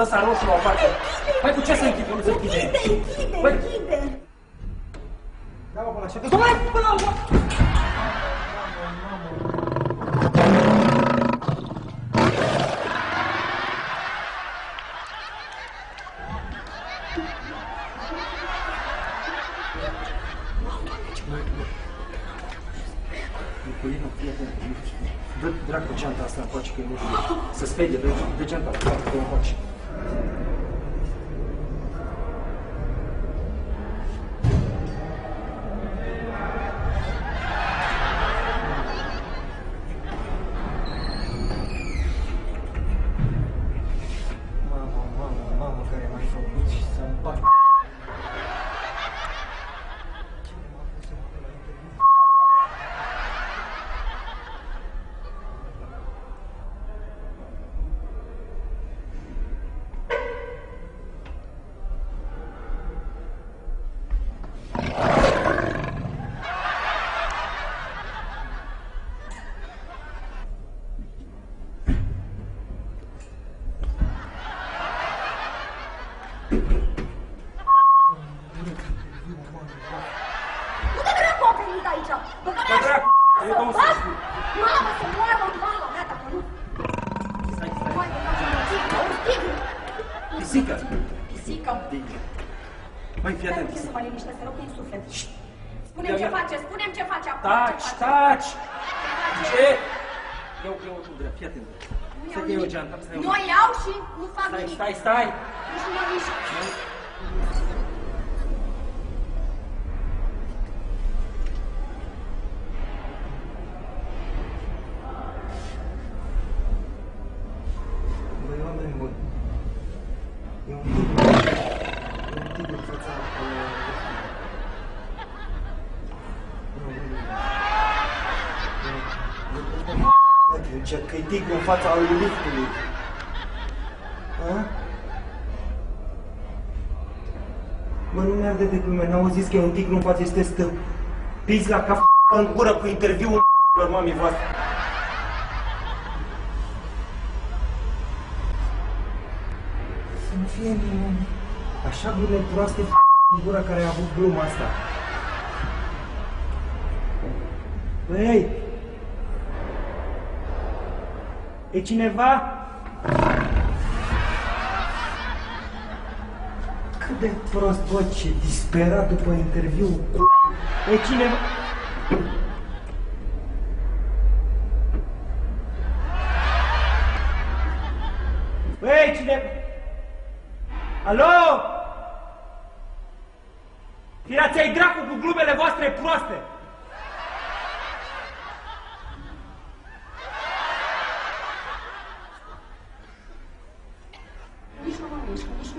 ăsta roșu la o parte. Păi cu ce să închid? Nu se închide. Închide. Da-mă până așa. Stai până la urmă! Nicolina, fii atent. Dă dracu geanta asta încoace, că nu știu. Să sperie, dă geanta asta, că încoace. Mamă, care m-ai făcut și să-mi bag. Pisică! Pisică! Măi, fii atent! Să mă liniștesc, să rog din suflet. Spune-mi ce face, spune-mi ce face acum. Taci, taci! Ce? Eu tu, drept, fii atent. Stai că eu geanta, stai. Nu o iau și nu fac nimic. Stai! Nici nu mă mișc. Băi, oameni buni. E un tigru în fața... Că e tigru în fața liftului. Bă, nu mi-arde de glume, n-au zis că e un tigru în față, este stăpiți la cap în gură cu interviul mamii voastre. Să-mi fie așa gură proaste în gura care a avut gluma asta. Băi! E cineva? Cât de prost, bă, ce disperat după interviu. E cineva? Băi, cineva? Alo? Tirați-ai dracu cu glumele voastre proaste!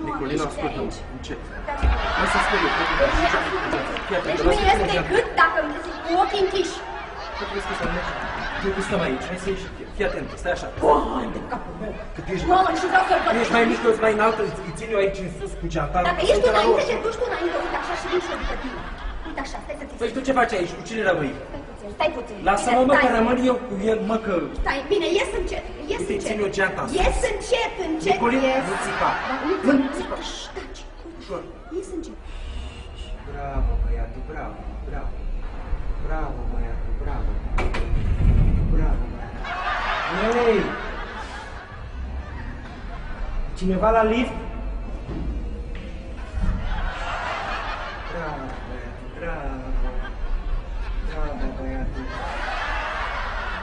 Nicolina, ascultă-mă, încet. Nu se sperie, deci nu ies decât dacă îmi zic cu ochii închiși. Ce crezi că să mergi? Tu stăm aici, hai să ieși, fii atentă, stai așa. Doamne, de capul meu! Că tu ești... Mamă, și vreau să-l văd. Tu ești mai mic, eu sunt mai înaltă, îi țin eu aici în sus cu geanta. Dacă ești înainte, te duci tu înainte, uite așa și vin și eu după tine. Uite așa, stai să ți Păi tu ce faci aici? Cu cine rămâi? Stai puțin. Lasă-mă, mă, că rămân eu cu el, mă, că... Stai, bine, ies încet, ies încet. Uite, țin eu geanta sus. Ies încet, Nicolina, ies. nu țipa. Nu țipa, taci. Ușor. Ies încet. Bravo, băiatul, bravo, bravo. Bravo, băiatul, bravo. Bravo, băiatul. Hei! Cineva la lift? Bravo, băiatul, bravo. Bravo, băiatul.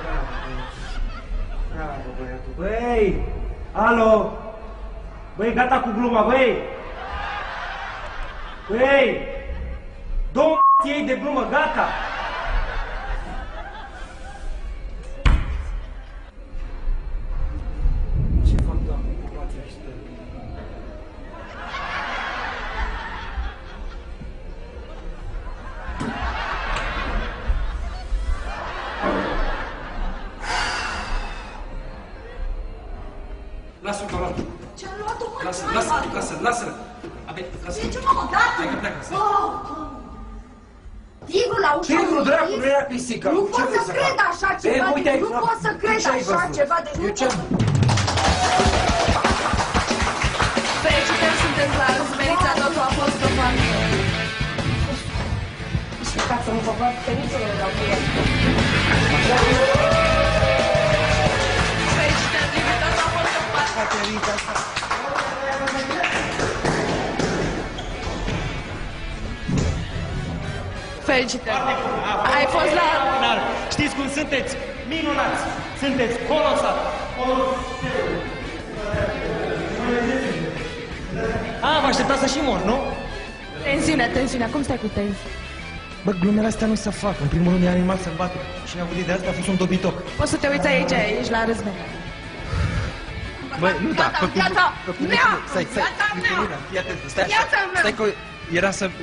Bravo, băiatul. Bravo, băiatul. Băi! Alo! Băi, gata cu gluma, băi! Băi! Două ei de glumă, gata! Ce fac, Doamne, cu toate astea? Lasă-l, Doamne! Ce-a luat-o, mă? Lasă-l! Ce mă, gata? Tigru la ușa Tigru, lui. dracu, nu era pisică. Nu pot să cred așa ceva, nu pot să cred așa ceva, deci nu pot să... Și ca să mă băgat feriță, eu dau cu el. Felicitări! Ai fost la... Știți cum sunteți? Minunați! Sunteți colosal! Vă așteptați să și mor, nu? Tensiunea, cum stai cu tensiune? Bă, glumele astea nu se fac. În primul rând e animal sălbatic. Și ne-a de asta a fost un dobitoc. Poți să te uiți aici, ești la râzme. Bă, nu da, Viața mea! Stai, fii atent, stai așa. Viața mea! Stai că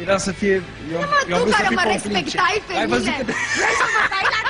era să fie... Eu am Tu vrut să care fiu mă conflict. respectai pe Ai mine! văzut că... Vrei să mă dai la